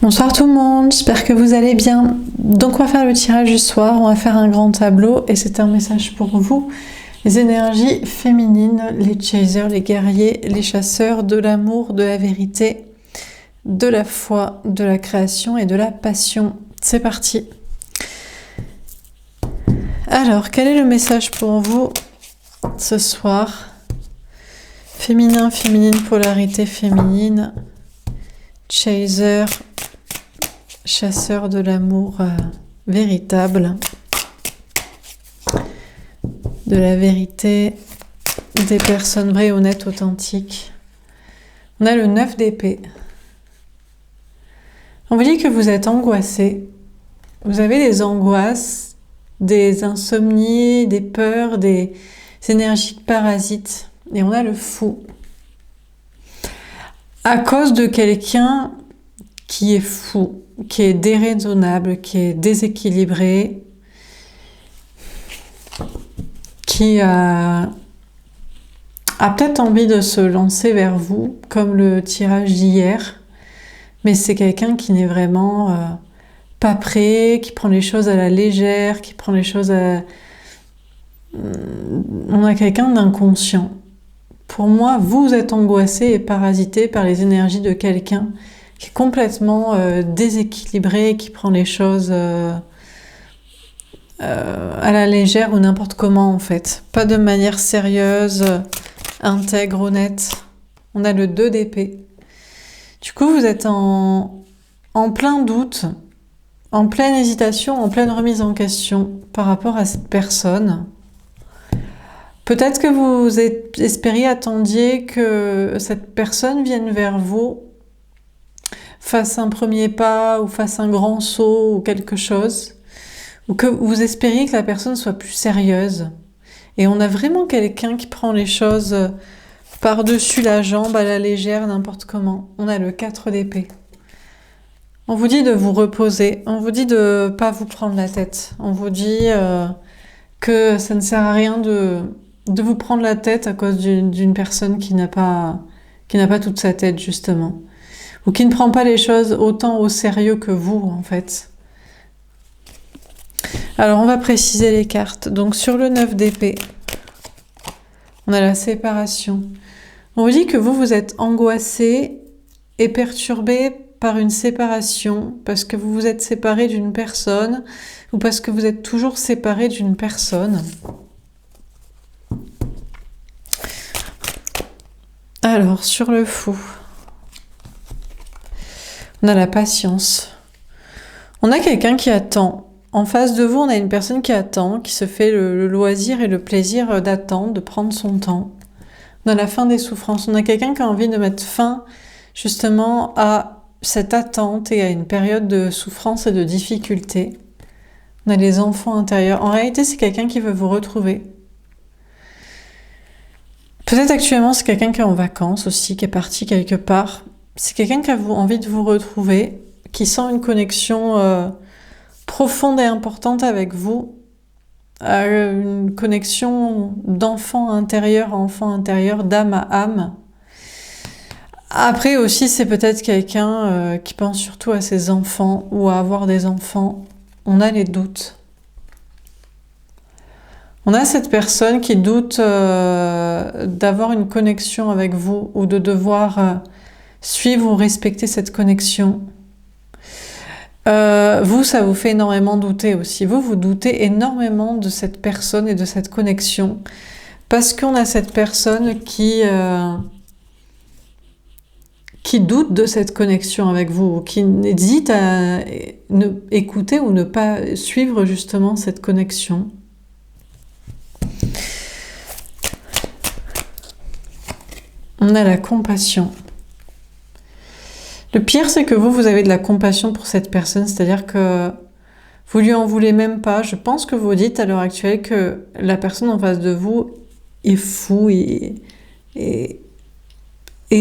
Bonsoir tout le monde, j'espère que vous allez bien. Donc on va faire le tirage du soir, on va faire un grand tableau et c'est un message pour vous. Les énergies féminines, les chasers, les guerriers, les chasseurs de l'amour, de la vérité, de la foi, de la création et de la passion. C'est parti. Alors, quel est le message pour vous ce soir? Féminin, féminine, polarité féminine, chaser, chasseur de l'amour véritable, de la vérité, des personnes vraies, honnêtes, authentiques. On a le 9 d'épée. On vous dit que vous êtes angoissé. Vous avez des angoisses, des insomnies, des peurs, des énergies parasites. Et on a le fou. À cause de quelqu'un qui est fou, qui est déraisonnable, qui est déséquilibré, qui a peut-être envie de se lancer vers vous, comme le tirage d'hier, mais c'est quelqu'un qui n'est vraiment pas prêt, qui prend les choses à la légère, qui prend les choses à... On a quelqu'un d'inconscient. Pour moi, vous êtes angoissé et parasité par les énergies de quelqu'un qui est complètement déséquilibré, qui prend les choses à la légère ou n'importe comment en fait. Pas de manière sérieuse, intègre, honnête. On a le 2 d'épée. Du coup, vous êtes en plein doute, en pleine hésitation, en pleine remise en question par rapport à cette personne. Peut-être que vous espériez, attendiez que cette personne vienne vers vous, fasse un premier pas ou fasse un grand saut ou quelque chose, ou que vous espériez que la personne soit plus sérieuse. Et on a vraiment quelqu'un qui prend les choses par-dessus la jambe, à la légère, n'importe comment. On a le 4 d'épée. On vous dit de vous reposer, on vous dit de ne pas vous prendre la tête, on vous dit que ça ne sert à rien de vous prendre la tête à cause d'une personne qui n'a pas toute sa tête, justement. Ou qui ne prend pas les choses autant au sérieux que vous, en fait. Alors, on va préciser les cartes. Donc, sur le 9 d'épée, on a la séparation. On vous dit que vous êtes angoissé et perturbé par une séparation, parce que vous vous êtes séparé d'une personne, ou parce que vous êtes toujours séparé d'une personne. Alors, sur le fou, on a la patience. On a quelqu'un qui attend. En face de vous, on a une personne qui attend, qui se fait le loisir et le plaisir d'attendre, de prendre son temps. On a la fin des souffrances. On a quelqu'un qui a envie de mettre fin, justement, à cette attente et à une période de souffrance et de difficulté. On a les enfants intérieurs. En réalité, c'est quelqu'un qui veut vous retrouver. Peut-être actuellement, c'est quelqu'un qui est en vacances aussi, qui est parti quelque part. C'est quelqu'un qui a envie de vous retrouver, qui sent une connexion profonde et importante avec vous, une connexion d'enfant intérieur à enfant intérieur, d'âme à âme. Après aussi, c'est peut-être quelqu'un qui pense surtout à ses enfants ou à avoir des enfants. On a les doutes. On a cette personne qui doute d'avoir une connexion avec vous ou de devoir suivre ou respecter cette connexion. Vous, ça vous fait énormément douter aussi. Vous doutez énormément de cette personne et de cette connexion parce qu'on a cette personne qui doute de cette connexion avec vous, qui hésite à écouter ou ne pas suivre justement cette connexion. On a la compassion. Le pire, c'est que vous avez de la compassion pour cette personne, c'est-à-dire que vous lui en voulez même pas. Je pense que vous dites à l'heure actuelle que la personne en face de vous est fou et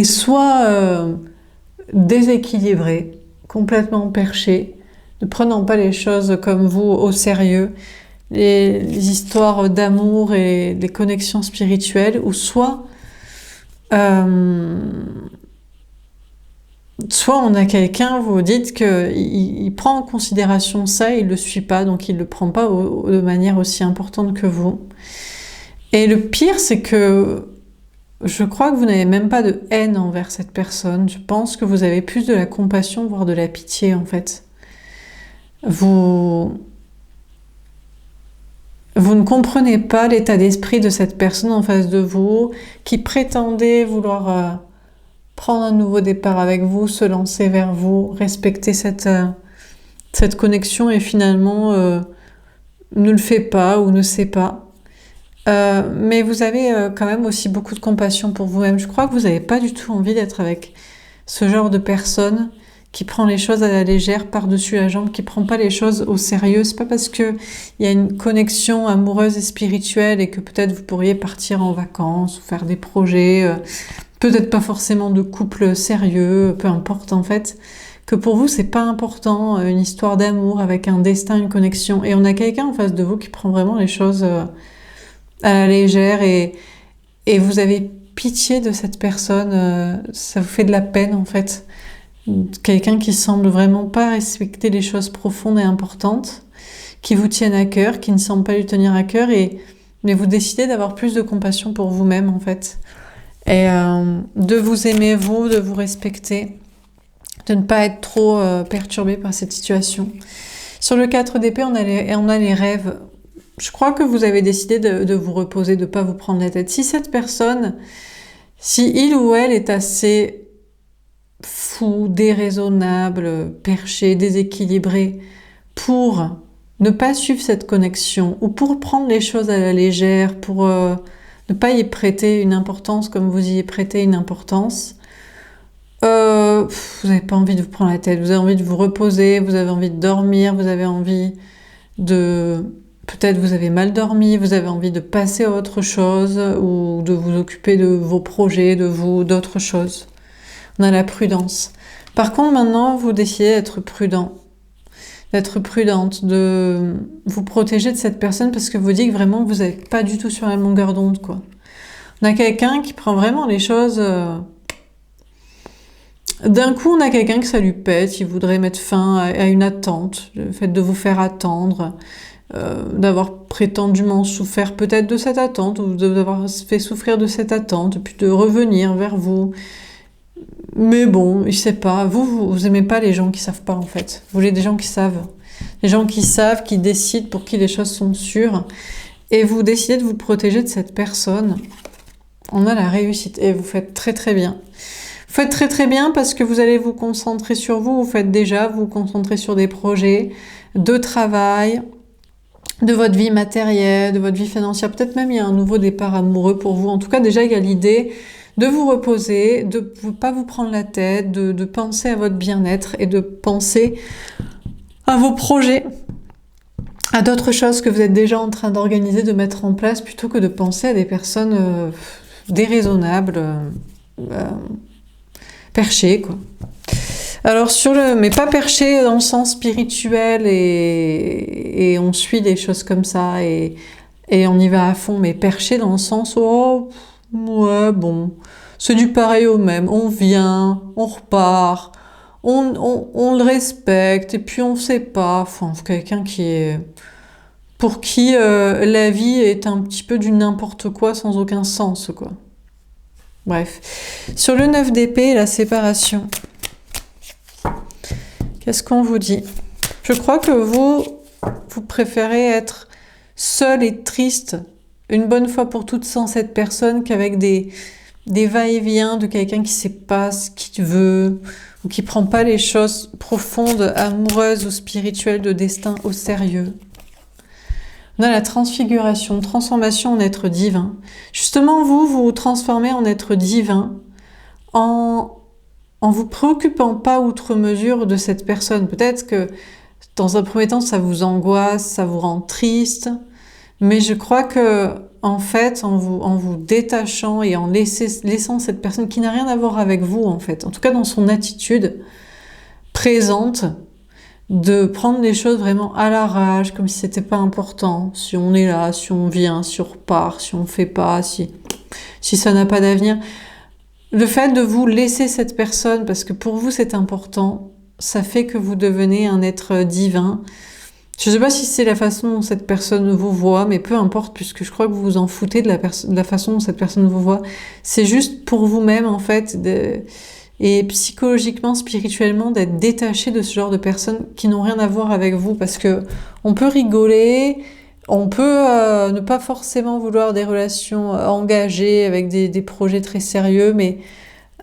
soit déséquilibré, complètement perché, ne prenant pas les choses comme vous au sérieux, les histoires d'amour et les connexions spirituelles, ou soit Soit on a quelqu'un, vous dites qu'il prend en considération ça, il le suit pas, donc il le prend pas de manière aussi importante que vous. Et le pire, c'est que je crois que vous n'avez même pas de haine envers cette personne. Je pense que vous avez plus de la compassion, voire de la pitié, en fait. Vous ne comprenez pas l'état d'esprit de cette personne en face de vous, qui prétendait vouloir prendre un nouveau départ avec vous, se lancer vers vous, respecter cette connexion et finalement ne le fait pas ou ne sait pas. Mais vous avez quand même aussi beaucoup de compassion pour vous-même. Je crois que vous n'avez pas du tout envie d'être avec ce genre de personne qui prend les choses à la légère, par-dessus la jambe, qui prend pas les choses au sérieux. C'est pas parce que il y a une connexion amoureuse et spirituelle et que peut-être vous pourriez partir en vacances ou faire des projets, peut-être pas forcément de couple sérieux, peu importe en fait, que pour vous c'est pas important, une histoire d'amour avec un destin, une connexion. Et on a quelqu'un en face de vous qui prend vraiment les choses à la légère et vous avez pitié de cette personne, ça vous fait de la peine en fait. Quelqu'un qui semble vraiment pas respecter les choses profondes et importantes, qui vous tiennent à cœur, qui ne semble pas lui tenir à cœur, mais vous décidez d'avoir plus de compassion pour vous-même en fait. Et de vous aimer vous, de vous respecter, de ne pas être trop perturbé par cette situation. Sur le 4 d'épée, on a les rêves. Je crois que vous avez décidé de vous reposer, de ne pas vous prendre la tête. Si cette personne, si il ou elle est assez fou, déraisonnable, perché, déséquilibré, pour ne pas suivre cette connexion, ou pour prendre les choses à la légère, pour ne pas y prêter une importance comme vous y prêtez une importance, vous n'avez pas envie de vous prendre la tête, vous avez envie de vous reposer, vous avez envie de dormir, vous avez envie de... Peut-être vous avez mal dormi, vous avez envie de passer à autre chose, ou de vous occuper de vos projets, de vous, d'autres choses. On a la prudence. Par contre, maintenant, vous décidez d'être prudent, d'être prudente, de vous protéger de cette personne parce que vous dites que vraiment vous n'êtes pas du tout sur la longueur d'onde, quoi. On a quelqu'un qui prend vraiment les choses... D'un coup, on a quelqu'un que ça lui pète, il voudrait mettre fin à une attente, le fait de vous faire attendre, d'avoir prétendument souffert peut-être de cette attente, ou d'avoir fait souffrir de cette attente, puis de revenir vers vous. Mais bon, je sais pas, vous aimez pas les gens qui savent pas en fait. Vous voulez des gens qui savent. Des gens qui savent, qui décident, pour qui les choses sont sûres. Et vous décidez de vous protéger de cette personne. On a la réussite. Et vous faites très très bien. Vous faites très très bien parce que vous allez vous concentrer sur vous. Vous faites déjà, vous concentrer sur des projets de travail, de votre vie matérielle, de votre vie financière. Peut-être même il y a un nouveau départ amoureux pour vous. En tout cas, déjà, il y a l'idée de vous reposer, de ne pas vous prendre la tête, de penser à votre bien-être et de penser à vos projets, à d'autres choses que vous êtes déjà en train d'organiser, de mettre en place, plutôt que de penser à des personnes déraisonnables, perchées, quoi. Alors mais pas perchées dans le sens spirituel et on suit des choses comme ça et on y va à fond, mais perchées dans le sens oh ouais bon, c'est du pareil au même, on vient, on repart, on le respecte et puis on sait pas, enfin quelqu'un pour qui la vie est un petit peu du n'importe quoi sans aucun sens, quoi. Bref. Sur le 9 d'épée, la séparation. Qu'est-ce qu'on vous dit? Je crois que vous préférez être seul et triste une bonne fois pour toutes sans cette personne qu'avec des va-et-vient de quelqu'un qui sait pas ce qu'il veut ou qui prend pas les choses profondes, amoureuses ou spirituelles de destin au sérieux. On a la transfiguration, transformation en être divin. Justement, vous vous transformez en être divin en vous préoccupant pas outre mesure de cette personne. Peut-être que dans un premier temps, ça vous angoisse, ça vous rend triste, mais je crois que en fait, en vous détachant et en laissant cette personne qui n'a rien à voir avec vous, en fait, en tout cas dans son attitude présente, de prendre les choses vraiment à l'arrache, comme si c'était pas important, si on est là, si on vient, si on repart, si on fait pas, si ça n'a pas d'avenir. Le fait de vous laisser cette personne, parce que pour vous c'est important, ça fait que vous devenez un être divin. Je ne sais pas si c'est la façon dont cette personne vous voit, mais peu importe, puisque je crois que vous vous en foutez de la façon dont cette personne vous voit. C'est juste pour vous-même, en fait, et psychologiquement, spirituellement, d'être détaché de ce genre de personnes qui n'ont rien à voir avec vous, parce que on peut rigoler, on peut ne pas forcément vouloir des relations engagées avec des projets très sérieux, mais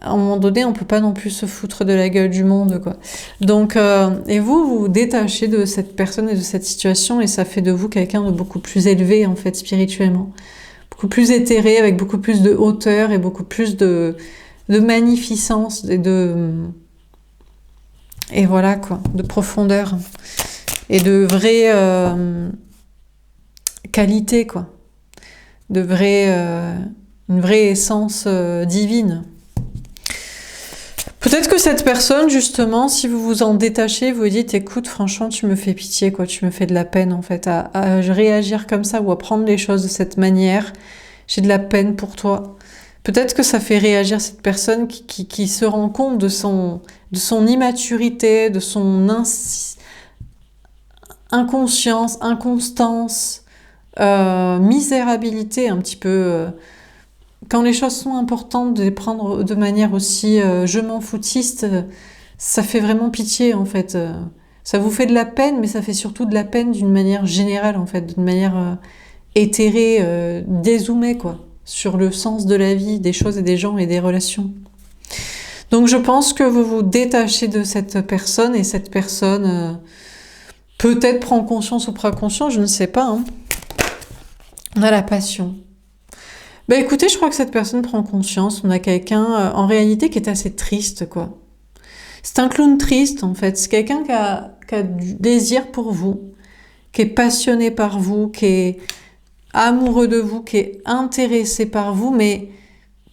à un moment donné, on peut pas non plus se foutre de la gueule du monde, quoi. Donc, et vous vous détachez de cette personne et de cette situation, et ça fait de vous quelqu'un de beaucoup plus élevé, en fait, spirituellement. Beaucoup plus éthéré, avec beaucoup plus de hauteur et beaucoup plus de magnificence et voilà, quoi, de profondeur. Et de vraie qualité, quoi. Une vraie essence divine. Peut-être que cette personne, justement, si vous vous en détachez, vous dites, écoute, franchement, tu me fais pitié, quoi, tu me fais de la peine, en fait, à réagir comme ça ou à prendre les choses de cette manière. J'ai de la peine pour toi. Peut-être que ça fait réagir cette personne qui se rend compte de son immaturité, de son inconscience, inconstance, misérabilité, un petit peu... quand les choses sont importantes, de les prendre de manière aussi je m'en foutiste, ça fait vraiment pitié, en fait. Ça vous fait de la peine, mais ça fait surtout de la peine d'une manière générale, en fait, d'une manière éthérée, dézoomée, quoi, sur le sens de la vie, des choses et des gens et des relations. Donc je pense que vous vous détachez de cette personne, et cette personne peut-être prend conscience ou prend conscience, je ne sais pas. Hein. On a la passion. Ben écoutez, je crois que cette personne prend conscience. On a quelqu'un, en réalité, qui est assez triste, quoi. C'est un clown triste, en fait. C'est quelqu'un qui a du désir pour vous, qui est passionné par vous, qui est amoureux de vous, qui est intéressé par vous, mais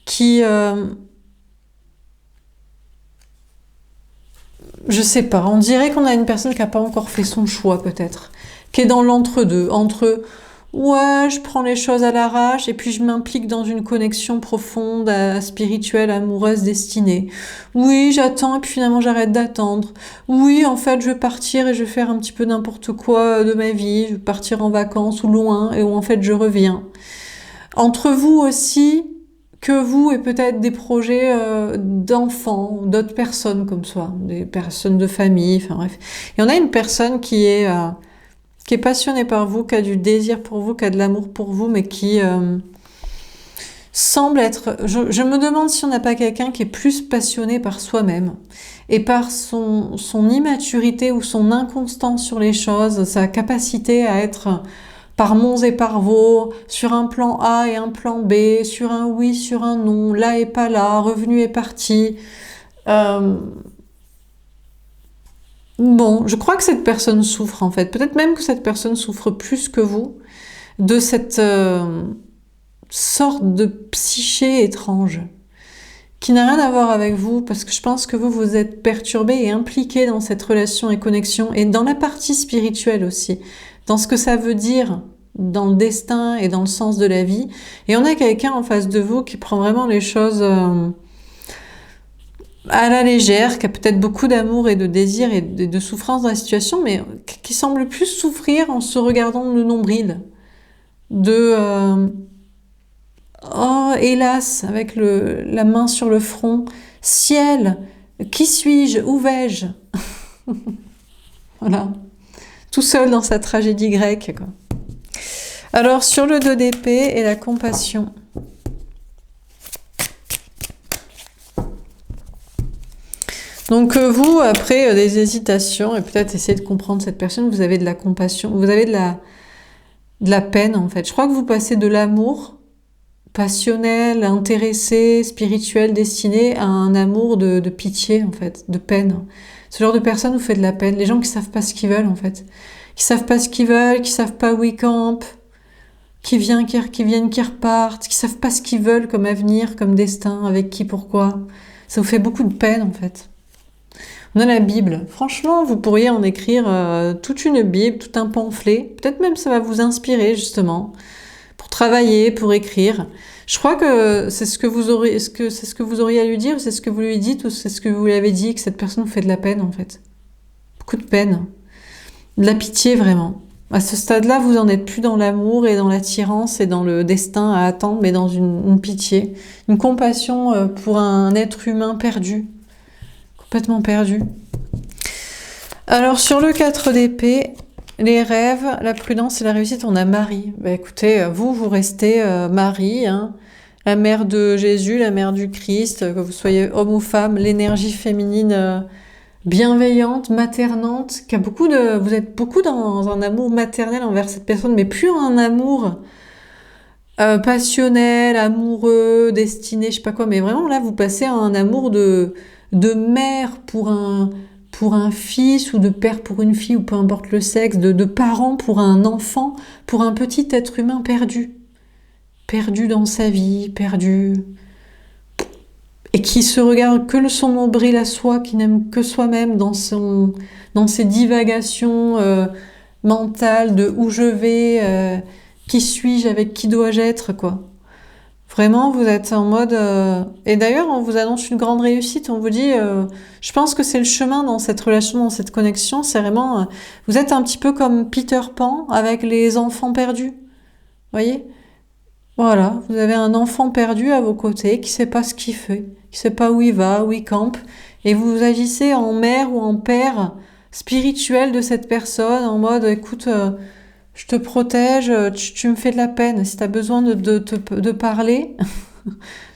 qui... je sais pas, on dirait qu'on a une personne qui n'a pas encore fait son choix, peut-être. Qui est dans l'entre-deux, entre... ouais, je prends les choses à l'arrache et puis je m'implique dans une connexion profonde, spirituelle, amoureuse, destinée. Oui, j'attends et puis finalement j'arrête d'attendre. Oui, en fait, je vais partir et je vais faire un petit peu n'importe quoi de ma vie. Je vais partir en vacances ou loin et où en fait je reviens. Entre vous aussi, que vous et peut-être des projets d'enfants, d'autres personnes comme ça, des personnes de famille, enfin bref. Et on a une personne qui est passionné par vous, qui a du désir pour vous, qui a de l'amour pour vous, mais qui semble être... Je me demande si on n'a pas quelqu'un qui est plus passionné par soi-même et par son immaturité ou son inconstance sur les choses, sa capacité à être par monts et par vaux, sur un plan A et un plan B, sur un oui, sur un non, là et pas là, revenu et parti. Bon, je crois que cette personne souffre, en fait. Peut-être même que cette personne souffre plus que vous de cette sorte de psyché étrange qui n'a rien à voir avec vous, parce que je pense que vous êtes perturbé et impliqué dans cette relation et connexion, et dans la partie spirituelle aussi, dans ce que ça veut dire dans le destin et dans le sens de la vie. Et on a quelqu'un en face de vous qui prend vraiment les choses... à la légère, qui a peut-être beaucoup d'amour et de désir et de souffrance dans la situation, mais qui semble plus souffrir en se regardant le nombril. Oh, hélas, avec la main sur le front. Ciel, qui suis-je? Où vais-je? Voilà. Tout seul dans sa tragédie grecque, quoi. Alors, sur le 2 d'épée et la compassion. Donc vous, après des hésitations et peut-être essayer de comprendre cette personne, vous avez de la compassion, vous avez de la peine en fait. Je crois que vous passez de l'amour passionnel, intéressé, spirituel, destiné à un amour de pitié en fait, de peine. Ce genre de personne vous fait de la peine. Les gens qui savent pas ce qu'ils veulent en fait, qui savent pas ce qu'ils veulent, qui savent pas où ils campent, qui viennent, qui repartent, qui savent pas ce qu'ils veulent comme avenir, comme destin, avec qui, pourquoi. Ça vous fait beaucoup de peine en fait. On a la Bible. Franchement, vous pourriez en écrire toute une Bible, tout un pamphlet. Peut-être même ça va vous inspirer, justement, pour travailler, pour écrire, Je crois que c'est ce que vous auriez, est-ce que c'est ce que vous auriez à lui dire, c'est ce que vous lui dites, ou c'est ce que vous lui avez dit, que cette personne vous fait de la peine, en fait. Beaucoup de peine. De la pitié, vraiment. À ce stade-là, vous en êtes plus dans l'amour et dans l'attirance et dans le destin à attendre, mais dans une pitié, une compassion pour un être humain perdu. Complètement perdu. Alors, sur le 4 d'épée, les rêves, la prudence et la réussite, on a Marie. Bah, écoutez, vous restez Marie, hein, la mère de Jésus, la mère du Christ, que vous soyez homme ou femme, l'énergie féminine bienveillante, maternante, qui a vous êtes beaucoup dans un amour maternel envers cette personne, mais plus un amour passionnel, amoureux, destiné, je sais pas quoi, mais vraiment là, vous passez à un amour de mère pour un fils ou de père pour une fille ou peu importe le sexe, de parents pour un enfant, pour un petit être humain perdu. Perdu dans sa vie, perdu... Et qui se regarde que son nombril à soi, qui n'aime que soi-même dans ses divagations mentales de où je vais, qui suis-je, avec qui dois-je être, quoi. Vraiment, vous êtes en mode... Et d'ailleurs, on vous annonce une grande réussite. On vous dit, je pense que c'est le chemin dans cette relation, dans cette connexion. C'est vraiment... vous êtes un petit peu comme Peter Pan avec les enfants perdus. Vous voyez ? Voilà, vous avez un enfant perdu à vos côtés qui sait pas ce qu'il fait, qui sait pas où il va, où il campe. Et vous agissez en mère ou en père spirituel de cette personne en mode, écoute... je te protège, tu me fais de la peine. Si tu as besoin de parler,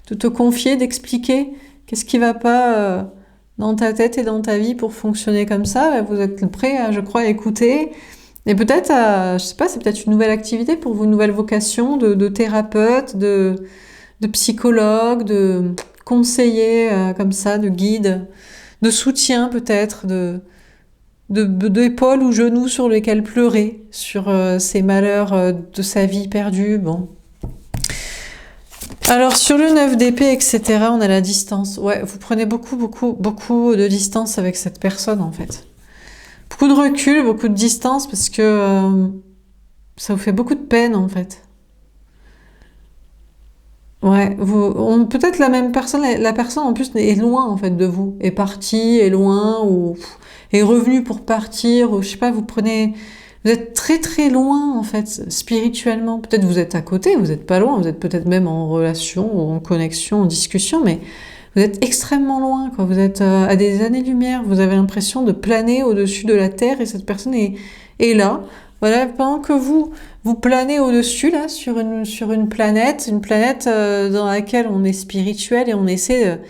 de te confier, d'expliquer qu'est-ce qui va pas dans ta tête et dans ta vie pour fonctionner comme ça, vous êtes prêt, je crois, à écouter. Et peut-être, je sais pas, c'est peut-être une nouvelle activité pour vous, une nouvelle vocation de thérapeute, de psychologue, de conseiller comme ça, de guide, de soutien peut-être, d'épaules ou genoux sur lesquels pleurer, sur ces malheurs de sa vie perdue. Bon. Alors, sur le 9 d'épée, etc., on a la distance. Ouais, vous prenez beaucoup de distance avec cette personne, en fait. Beaucoup de recul, beaucoup de distance, parce que ça vous fait beaucoup de peine, en fait. Ouais, peut-être la même personne, la personne en plus est loin en fait de vous, est partie, est loin ou est revenue pour partir, ou je sais pas, vous êtes très très loin en fait spirituellement. Peut-être vous êtes à côté, vous êtes pas loin, vous êtes peut-être même en relation ou en connexion, en discussion, mais vous êtes extrêmement loin, quoi. Vous êtes à des années-lumière, vous avez l'impression de planer au-dessus de la terre et cette personne est là. Voilà, pendant que vous planez au-dessus, là, sur une planète dans laquelle on est spirituel et on essaie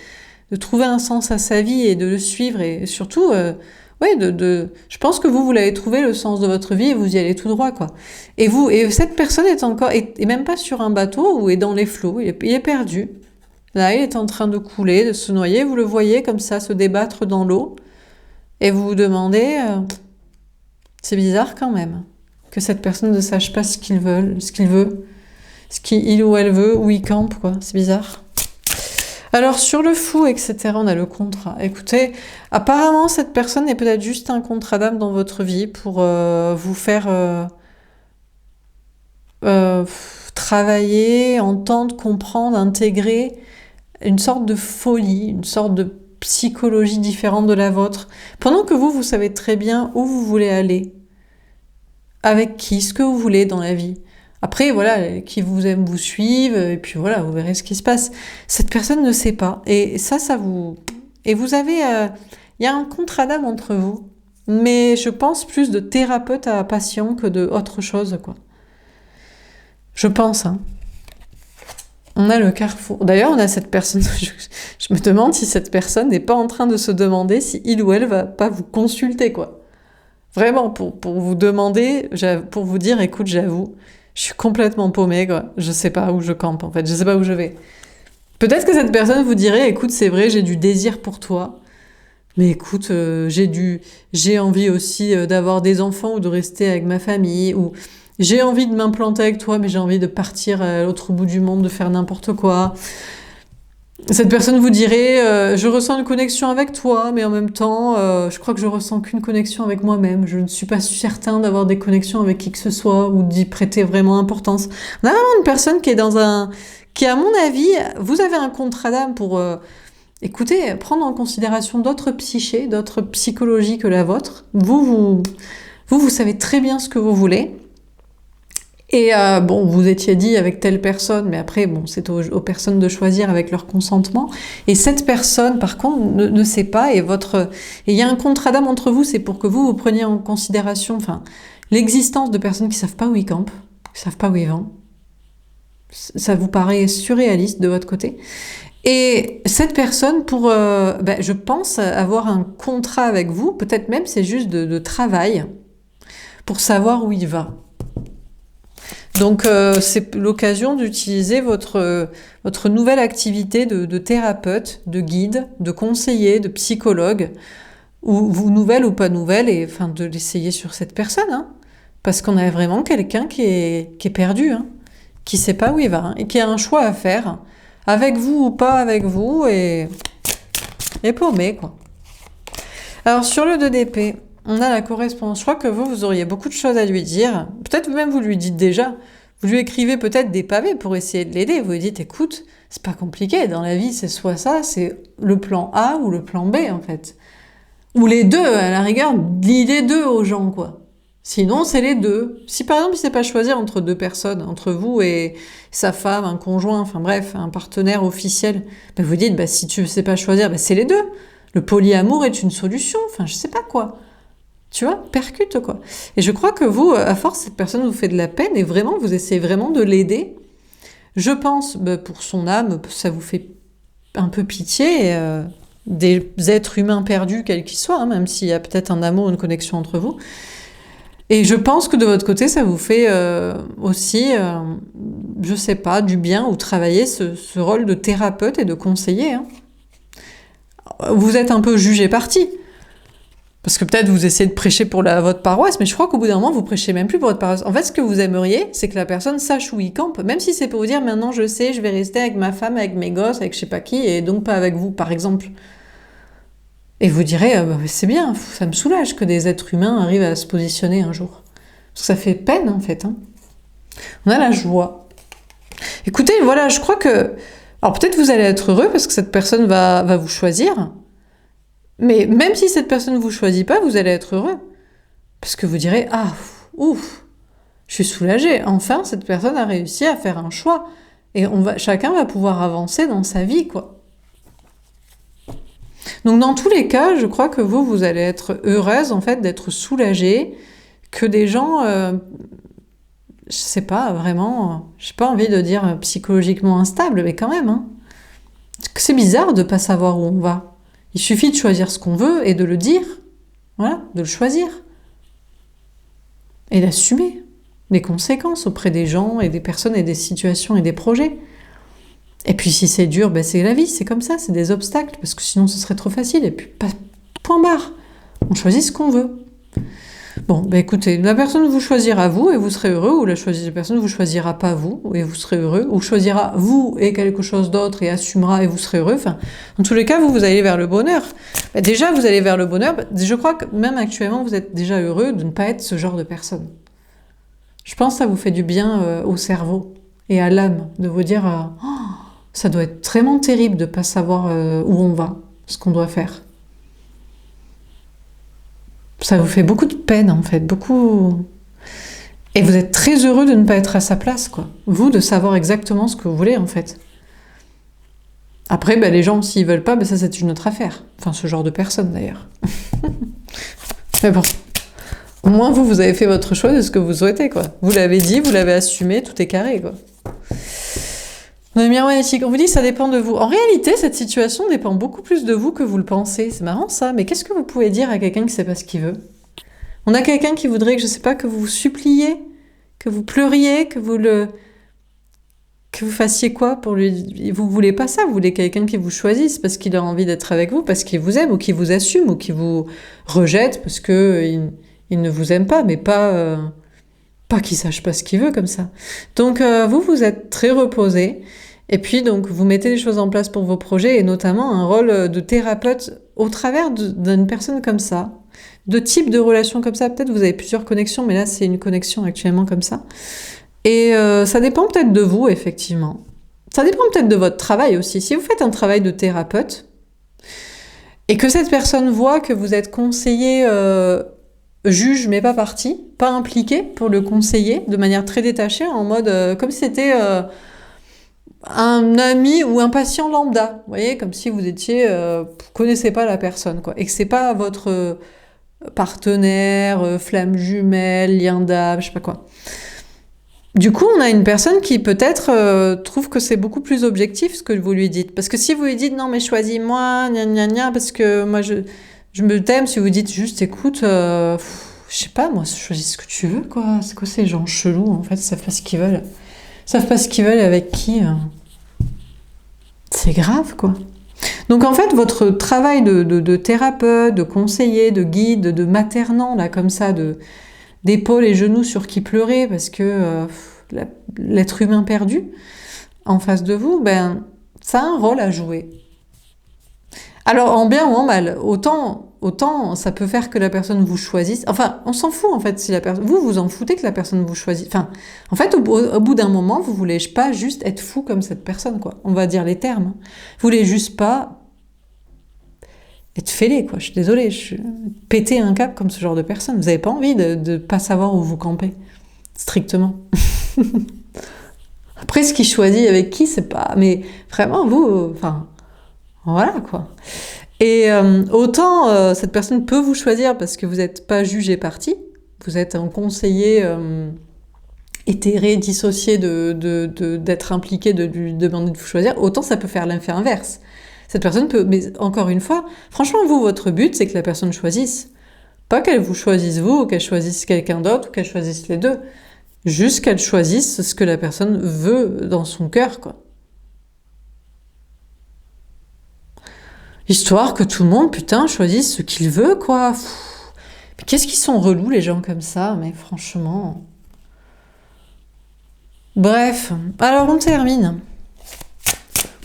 de trouver un sens à sa vie et de le suivre et surtout, ouais, je pense que vous l'avez trouvé le sens de votre vie et vous y allez tout droit, quoi. Et cette personne est même pas sur un bateau ou est dans les flots, il est perdu. Là, il est en train de couler, de se noyer, vous le voyez comme ça se débattre dans l'eau et vous vous demandez, c'est bizarre quand même. Que cette personne ne sache pas ce qu'il veut, il ou elle veut, où il campe, quoi. C'est bizarre. Alors, sur le fou, etc., on a le contrat. Écoutez, apparemment, cette personne est peut-être juste un contrat d'âme dans votre vie pour vous faire travailler, entendre, comprendre, intégrer une sorte de folie, une sorte de psychologie différente de la vôtre. Pendant que vous savez très bien où vous voulez aller. Avec qui, ce que vous voulez dans la vie. Après, voilà, qui vous aime vous suivent, et puis voilà, vous verrez ce qui se passe. Cette personne ne sait pas. Et ça vous... Et vous avez... il y a un contrat d'âme entre vous, mais je pense plus de thérapeute à patient que de autre chose, quoi. Je pense, hein. On a le carrefour. D'ailleurs, on a cette personne... Je me demande si cette personne n'est pas en train de se demander si il ou elle va pas vous consulter, quoi. Vraiment, pour vous demander, pour vous dire, écoute, j'avoue, je suis complètement paumée, quoi. Je sais pas où je campe, en fait. Je sais pas où je vais. Peut-être que cette personne vous dirait, écoute, c'est vrai, j'ai du désir pour toi. Mais écoute, j'ai envie aussi d'avoir des enfants ou de rester avec ma famille. Ou j'ai envie de m'implanter avec toi, mais j'ai envie de partir à l'autre bout du monde, de faire n'importe quoi. Cette personne vous dirait, je ressens une connexion avec toi, mais en même temps, je crois que je ressens qu'une connexion avec moi-même. Je ne suis pas certain d'avoir des connexions avec qui que ce soit ou d'y prêter vraiment importance. On a vraiment une personne qui qui, à mon avis, vous avez un contrat d'âme pour, écoutez, prendre en considération d'autres psychés, d'autres psychologies que la vôtre. Vous savez très bien ce que vous voulez. Et bon, vous étiez dit avec telle personne, mais après, bon, c'est aux personnes de choisir avec leur consentement. Et cette personne, par contre, ne sait pas. Et il y a un contrat d'âme entre vous, c'est pour que vous preniez en considération, enfin, l'existence de personnes qui savent pas où ils campent, qui savent pas où ils vont. Ça vous paraît surréaliste de votre côté. Et cette personne, je pense avoir un contrat avec vous, peut-être même c'est juste de travail, pour savoir où il va. Donc c'est l'occasion d'utiliser votre nouvelle activité de thérapeute, de guide, de conseiller, de psychologue, ou nouvelle ou pas nouvelle, et enfin de l'essayer sur cette personne, hein, parce qu'on a vraiment quelqu'un qui est perdu, hein, qui sait pas où il va, hein, et qui a un choix à faire, avec vous ou pas avec vous, et paumé, quoi. Alors sur le 2 d'épée, on a la correspondance. Je crois que vous auriez beaucoup de choses à lui dire. Peut-être même vous lui dites déjà. Vous lui écrivez peut-être des pavés pour essayer de l'aider. Vous lui dites, écoute, c'est pas compliqué. Dans la vie, c'est soit ça, c'est le plan A ou le plan B, en fait. Ou les deux, à la rigueur, dis les deux aux gens, quoi. Sinon, c'est les deux. Si par exemple, il ne sait pas choisir entre deux personnes, entre vous et sa femme, un conjoint, enfin bref, un partenaire officiel, ben vous dites, si tu ne sais pas choisir, c'est les deux. Le polyamour est une solution. Enfin, je sais pas quoi. Tu vois, percute, quoi. Et je crois que vous, à force, cette personne vous fait de la peine et vraiment, vous essayez vraiment de l'aider. Je pense, pour son âme, ça vous fait un peu pitié, des êtres humains perdus, quels qu'ils soient, hein, même s'il y a peut-être un amour, une connexion entre vous. Et je pense que de votre côté, ça vous fait aussi, je sais pas, du bien, ou travailler ce rôle de thérapeute et de conseiller. Hein. Vous êtes un peu jugé parti. Parce que peut-être vous essayez de prêcher pour votre paroisse, mais je crois qu'au bout d'un moment, vous prêchez même plus pour votre paroisse. En fait, ce que vous aimeriez, c'est que la personne sache où il campe, même si c'est pour vous dire, maintenant je sais, je vais rester avec ma femme, avec mes gosses, avec je sais pas qui, et donc pas avec vous, par exemple. Et vous direz, c'est bien, ça me soulage que des êtres humains arrivent à se positionner un jour. Parce que ça fait peine, en fait. Hein. On a la joie. Écoutez, voilà, je crois que... Alors peut-être vous allez être heureux, parce que cette personne va vous choisir. Mais même si cette personne ne vous choisit pas, vous allez être heureux. Parce que vous direz, ouf, je suis soulagée. Enfin, cette personne a réussi à faire un choix. Et chacun va pouvoir avancer dans sa vie, quoi. Donc dans tous les cas, je crois que vous allez être heureuse, en fait, d'être soulagée, que des gens, je sais pas, vraiment, j'ai pas envie de dire psychologiquement instables, mais quand même, hein. C'est bizarre de pas savoir où on va. Il suffit de choisir ce qu'on veut et de le dire. Voilà, de le choisir. Et d'assumer les conséquences auprès des gens et des personnes et des situations et des projets. Et puis si c'est dur, c'est la vie, c'est comme ça, c'est des obstacles, parce que sinon ce serait trop facile. Et puis, point barre. On choisit ce qu'on veut. Bon, écoutez, la personne vous choisira vous et vous serez heureux, ou la personne vous choisira pas vous et vous serez heureux, ou choisira vous et quelque chose d'autre et assumera et vous serez heureux. Enfin, dans tous les cas, vous allez vers le bonheur. Déjà, vous allez vers le bonheur. Je crois que même actuellement, vous êtes déjà heureux de ne pas être ce genre de personne. Je pense que ça vous fait du bien au cerveau et à l'âme, de vous dire ça doit être vraiment terrible de ne pas savoir où on va, ce qu'on doit faire. Ça vous fait beaucoup de peine, en fait, beaucoup... Et vous êtes très heureux de ne pas être à sa place, quoi. Vous, de savoir exactement ce que vous voulez, en fait. Après, les gens, s'ils veulent pas, ça, c'est une autre affaire. Enfin, ce genre de personnes, d'ailleurs. Mais bon. Au moins, vous avez fait votre choix de ce que vous souhaitez, quoi. Vous l'avez dit, vous l'avez assumé, tout est carré, quoi. Le miroir magnétique, on vous dit que ça dépend de vous. En réalité, cette situation dépend beaucoup plus de vous que vous le pensez. C'est marrant ça, mais qu'est-ce que vous pouvez dire à quelqu'un qui ne sait pas ce qu'il veut? On a quelqu'un qui voudrait que, je sais pas, que vous suppliez, que vous pleuriez, que vous fassiez quoi pour lui... Vous voulez pas ça, vous voulez quelqu'un qui vous choisisse parce qu'il a envie d'être avec vous, parce qu'il vous aime, ou qui vous assume, ou qui vous rejette parce qu'il ne vous aime pas, mais pas qu'il sache pas ce qu'il veut comme ça. Donc vous êtes très reposé, et puis donc vous mettez les choses en place pour vos projets, et notamment un rôle de thérapeute au travers d'une personne comme ça, de type de relation comme ça. Peut-être vous avez plusieurs connexions, mais là c'est une connexion actuellement comme ça. Et ça dépend peut-être de vous, effectivement. Ça dépend peut-être de votre travail aussi. Si vous faites un travail de thérapeute et que cette personne voit que vous êtes conseiller, juge mais pas partie, pas impliqué pour le conseiller de manière très détachée, en mode comme si c'était un ami ou un patient lambda, vous voyez, comme si vous étiez, vous connaissez pas la personne, quoi, et que c'est pas votre partenaire, flamme jumelle, lien d'âme, je sais pas quoi. Du coup, on a une personne qui peut-être trouve que c'est beaucoup plus objectif ce que vous lui dites. Parce que si vous lui dites non mais choisis-moi, gna gna gna, parce que moi je me t'aime, si vous dites juste écoute, je sais pas, moi choisis ce que tu veux quoi. C'est quoi ces gens chelous en fait, ils savent pas ce qu'ils veulent. Ils savent pas ce qu'ils veulent avec qui. C'est grave quoi. Donc en fait, votre travail de thérapeute, de conseiller, de guide, de maternant, là comme ça, d'épaule et genoux sur qui pleurer parce que l'être humain perdu en face de vous, ben ça a un rôle à jouer. Alors en bien ou en mal, autant ça peut faire que la personne vous choisisse. Enfin, on s'en fout en fait si la personne, vous en foutez que la personne vous choisisse. Enfin, en fait, au bout d'un moment, vous voulez pas juste être fou comme cette personne, quoi. On va dire les termes. Vous voulez juste pas être fêlé, quoi. Je suis désolée, péter un câble comme ce genre de personne. Vous n'avez pas envie de pas savoir où vous campez, strictement. Après, ce qui choisit avec qui, c'est pas. Mais vraiment, vous, enfin, voilà, quoi. Et autant cette personne peut vous choisir parce que vous n'êtes pas jugé parti, vous êtes un conseiller éthéré, dissocié d'être impliqué, de lui demander de vous choisir, autant ça peut faire l'effet inverse. Cette personne peut, mais encore une fois, franchement, vous, votre but, c'est que la personne choisisse. Pas qu'elle vous choisisse vous, ou qu'elle choisisse quelqu'un d'autre, ou qu'elle choisisse les deux. Juste qu'elle choisisse ce que la personne veut dans son cœur, quoi. Histoire que tout le monde, putain, choisisse ce qu'il veut, quoi. Mais qu'est-ce qu'ils sont relous, les gens comme ça, mais franchement... Bref, alors on termine.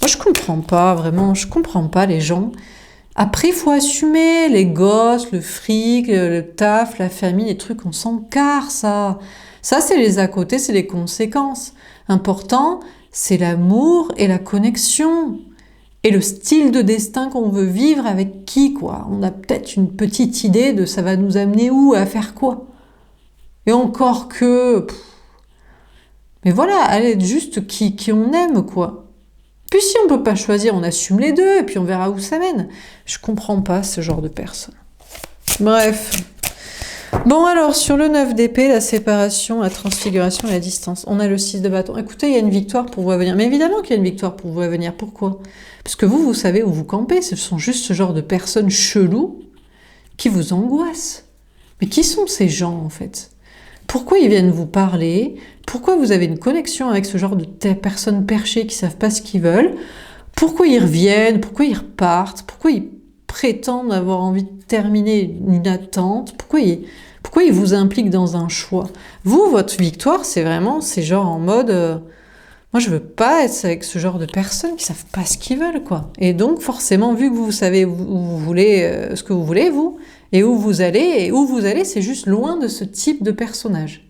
Moi, je comprends pas, vraiment, je comprends pas les gens. Après, il faut assumer les gosses, le fric, le taf, la famille, les trucs, on s'en carre, ça. Ça, c'est les à côté, c'est les conséquences. Important, c'est l'amour et la connexion. Et le style de destin qu'on veut vivre avec qui, quoi. On a peut-être une petite idée de ça va nous amener où, à faire quoi. Et encore que... Mais voilà, allez être juste qui on aime, quoi. Puis si on peut pas choisir, on assume les deux, et puis on verra où ça mène. Je comprends pas ce genre de personne. Bref. Bon alors, sur le 9 d'épée, la séparation, la transfiguration et la distance, on a le 6 de bâton. Écoutez, il y a une victoire pour vous à venir. Mais évidemment qu'il y a une victoire pour vous à venir. Pourquoi ? Parce que vous savez où vous campez. Ce sont juste ce genre de personnes cheloues qui vous angoissent. Mais qui sont ces gens, en fait ? Pourquoi ils viennent vous parler ? Pourquoi vous avez une connexion avec ce genre de personnes perchées qui savent pas ce qu'ils veulent ? Pourquoi ils reviennent ? Pourquoi ils repartent ? Pourquoi ils prétendent avoir envie de terminer une attente ? Pourquoi ils vous impliquent dans un choix ? Vous, votre victoire, c'est vraiment, c'est genre en mode... moi, je veux pas être avec ce genre de personnes qui savent pas ce qu'ils veulent, quoi. Et donc, forcément, vu que vous savez où vous voulez, ce que vous voulez, vous, et où vous allez, c'est juste loin de ce type de personnage.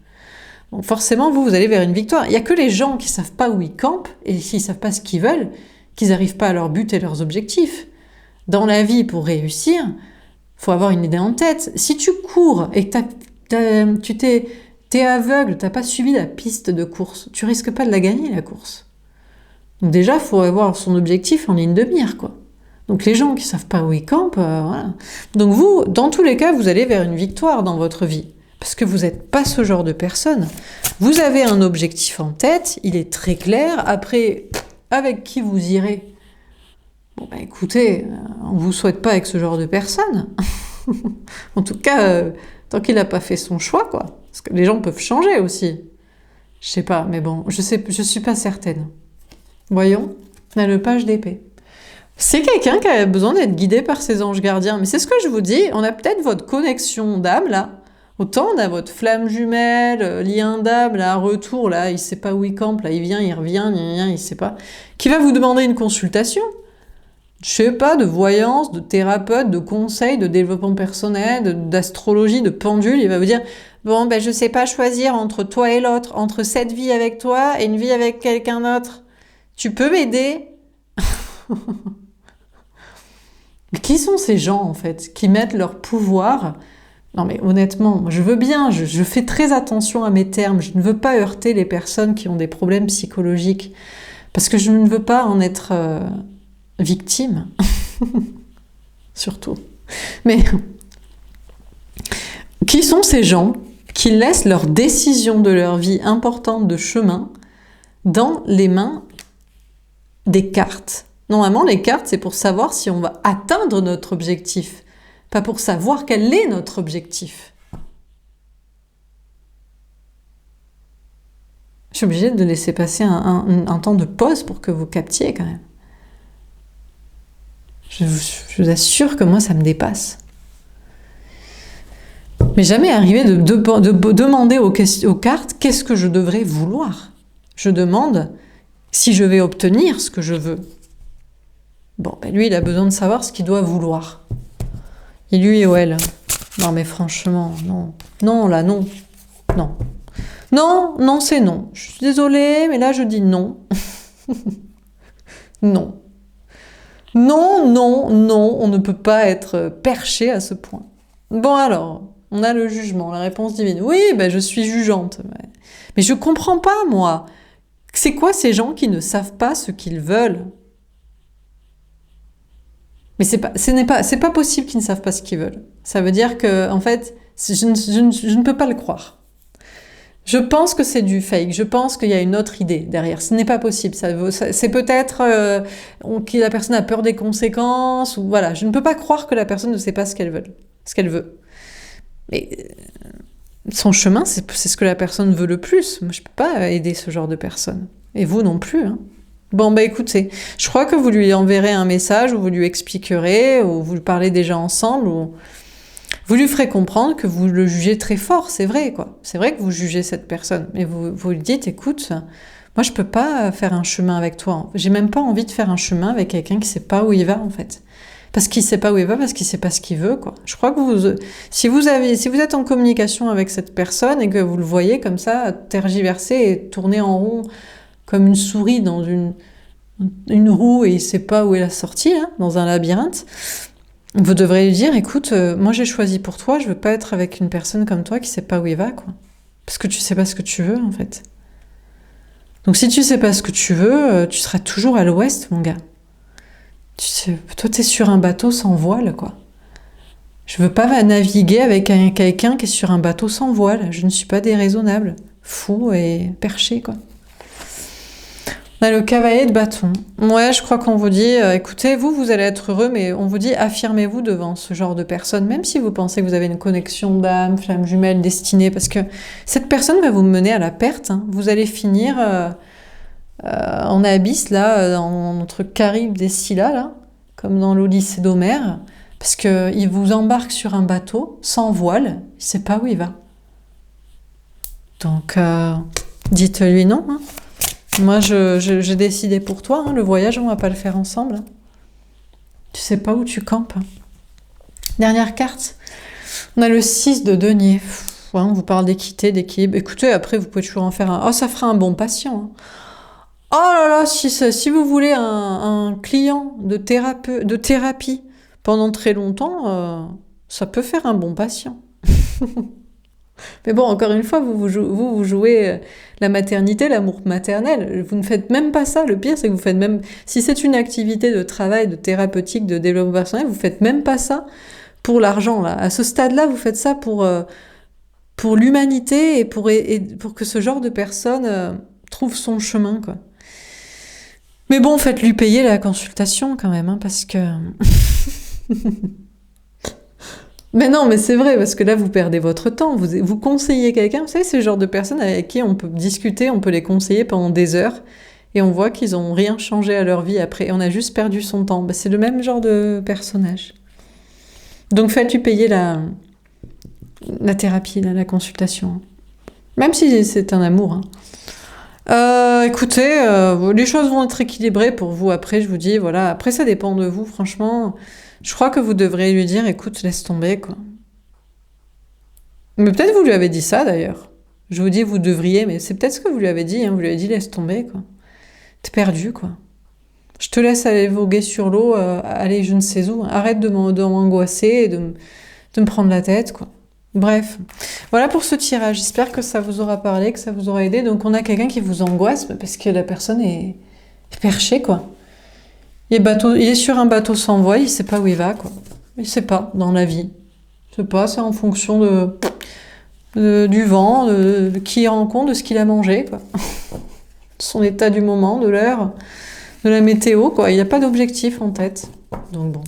Donc forcément, vous allez vers une victoire. Il n'y a que les gens qui ne savent pas où ils campent, et s'ils ne savent pas ce qu'ils veulent, qu'ils n'arrivent pas à leur but et leurs objectifs. Dans la vie, pour réussir, il faut avoir une idée en tête. Si tu cours et que t'es aveugle, tu n'as pas suivi la piste de course, tu risques pas de la gagner, la course. Donc déjà, il faut avoir son objectif en ligne de mire, quoi. Donc les gens qui ne savent pas où ils campent, voilà. Donc vous, dans tous les cas, vous allez vers une victoire dans votre vie. Parce que vous n'êtes pas ce genre de personne. Vous avez un objectif en tête, il est très clair. Après, avec qui vous irez ? Bon, bah écoutez, on ne vous souhaite pas avec ce genre de personne. En tout cas, tant qu'il n'a pas fait son choix, quoi. Parce que les gens peuvent changer aussi. Je sais pas, mais bon, je suis pas certaine. Voyons, on a le page d'épée. C'est quelqu'un qui a besoin d'être guidé par ses anges gardiens. Mais c'est ce que je vous dis, on a peut-être votre connexion d'âme, là. Autant on a votre flamme jumelle, lien d'âme, là, retour, là, il sait pas où il campe, là, il vient, il revient, il sait pas. Qui va vous demander une consultation. Je sais pas, de voyance, de thérapeute, de conseil, de développement personnel, d'astrologie, de pendule. Il va vous dire, bon, ben, je sais pas choisir entre toi et l'autre, entre cette vie avec toi et une vie avec quelqu'un d'autre. Tu peux m'aider? Mais qui sont ces gens, en fait, qui mettent leur pouvoir... Non mais honnêtement, moi, je veux bien, je fais très attention à mes termes, je ne veux pas heurter les personnes qui ont des problèmes psychologiques, parce que je ne veux pas en être victime, surtout. Mais qui sont ces gens qui laissent leurs décisions de leur vie importantes de chemin dans les mains des cartes? Normalement, les cartes, c'est pour savoir si on va atteindre notre objectif, pas pour savoir quel est notre objectif. Je suis obligée de laisser passer un temps de pause pour que vous captiez quand même. Je vous assure que moi, ça me dépasse. Mais jamais arrivé de demander aux cartes qu'est-ce que je devrais vouloir. Je demande si je vais obtenir ce que je veux. Bon, ben lui, il a besoin de savoir ce qu'il doit vouloir. Et lui ou elle. Non, mais franchement, non. Non, là, non. Non. Non, non, c'est non. Je suis désolée, mais là, je dis non. Non. Non, non, non, on ne peut pas être perché à ce point. Bon alors, on a le jugement, la réponse divine. Oui, ben je suis jugeante. Mais je comprends pas, moi. C'est quoi ces gens qui ne savent pas ce qu'ils veulent? Mais c'est pas possible qu'ils ne savent pas ce qu'ils veulent. Ça veut dire que, en fait, je ne peux pas le croire. Je pense que c'est du fake. Je pense qu'il y a une autre idée derrière. Ce n'est pas possible. C'est peut-être que la personne a peur des conséquences. Ou voilà. Je ne peux pas croire que la personne ne sait pas ce qu'elle veut. Mais son chemin, c'est ce que la personne veut le plus. Moi, je peux pas aider ce genre de personne. Et vous non plus, hein. Bon, bah écoutez, je crois que vous lui enverrez un message, ou vous lui expliquerez, ou vous parlez déjà ensemble, ou vous lui ferez comprendre que vous le jugez très fort, c'est vrai, quoi. C'est vrai que vous jugez cette personne, mais vous lui dites, écoute, moi je peux pas faire un chemin avec toi. J'ai même pas envie de faire un chemin avec quelqu'un qui sait pas où il va, en fait. Parce qu'il sait pas où il va, parce qu'il sait pas ce qu'il veut, quoi. Je crois que si vous êtes en communication avec cette personne et que vous le voyez comme ça, tergiverser et tourner en rond comme une souris dans une roue et il sait pas où est la sortie, hein, dans un labyrinthe, vous devrez lui dire, écoute, moi j'ai choisi pour toi, je veux pas être avec une personne comme toi qui sait pas où il va, quoi. Parce que tu sais pas ce que tu veux, en fait. Donc si tu sais pas ce que tu veux, tu seras toujours à l'ouest, mon gars. Toi t'es sur un bateau sans voile, quoi. Je veux pas naviguer avec quelqu'un qui est sur un bateau sans voile. Je ne suis pas déraisonnable, fou et perché, quoi. On a le cavalier de bâton. Ouais, je crois qu'on vous dit, écoutez, vous allez être heureux, mais on vous dit, affirmez-vous devant ce genre de personne, même si vous pensez que vous avez une connexion d'âme, flamme jumelle, destinée, parce que cette personne va vous mener à la perte, hein. Vous allez finir en abysse, là, entre Charybde et Scylla, là, comme dans l'Odyssée d'Homère, parce qu'il vous embarque sur un bateau, sans voile, il sait pas où il va. Donc, dites-lui non, hein. Moi, j'ai décidé pour toi, hein, le voyage, on va pas le faire ensemble. Hein. Tu sais pas où tu campes. Hein. Dernière carte. On a le 6 de denier. Ouais, on vous parle d'équité, d'équilibre. Écoutez, après, vous pouvez toujours en faire un... Oh, ça fera un bon patient. Hein. Oh là là, si vous voulez un client de thérapie pendant très longtemps, ça peut faire un bon patient. Mais bon, encore une fois, vous jouez la maternité, l'amour maternel. Vous ne faites même pas ça. Le pire, c'est que vous faites même... Si c'est une activité de travail, de thérapeutique, de développement personnel, vous faites même pas ça pour l'argent, là. À ce stade-là, vous faites ça pour l'humanité et pour que ce genre de personne trouve son chemin, quoi. Mais bon, faites-lui payer la consultation, quand même, hein, parce que... Mais non, mais c'est vrai, parce que là, vous perdez votre temps. Vous conseillez quelqu'un, vous savez, c'est le genre de personnes avec qui on peut discuter, on peut les conseiller pendant des heures, et on voit qu'ils n'ont rien changé à leur vie après. On a juste perdu son temps. Bah, c'est le même genre de personnage. Donc faites-lui payer la thérapie, la consultation. Même si c'est un amour. Hein. Écoutez, les choses vont être équilibrées pour vous. Après, je vous dis, voilà. Après, ça dépend de vous, franchement... Je crois que vous devriez lui dire, écoute, laisse tomber, quoi. Mais peut-être vous lui avez dit ça, d'ailleurs. Je vous dis, vous devriez, mais c'est peut-être ce que vous lui avez dit, hein. Vous lui avez dit, laisse tomber, quoi. T'es perdu, quoi. Je te laisse aller voguer sur l'eau, aller je ne sais où. Arrête de m'angoisser et de me prendre la tête, quoi. Bref, voilà pour ce tirage. J'espère que ça vous aura parlé, que ça vous aura aidé. Donc on a quelqu'un qui vous angoisse parce que la personne est perchée, quoi. Il est sur un bateau sans voile, il sait pas où il va, quoi. Il sait pas dans la vie. Je sais pas, c'est en fonction du vent, de qui il rencontre, de ce qu'il a mangé, quoi. De son état du moment, de l'heure, de la météo, quoi. Il n'y a pas d'objectif en tête. Donc bon.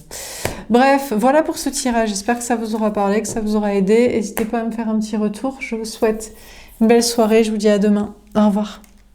Bref, voilà pour ce tirage. J'espère que ça vous aura parlé, que ça vous aura aidé. N'hésitez pas à me faire un petit retour. Je vous souhaite une belle soirée. Je vous dis à demain. Au revoir.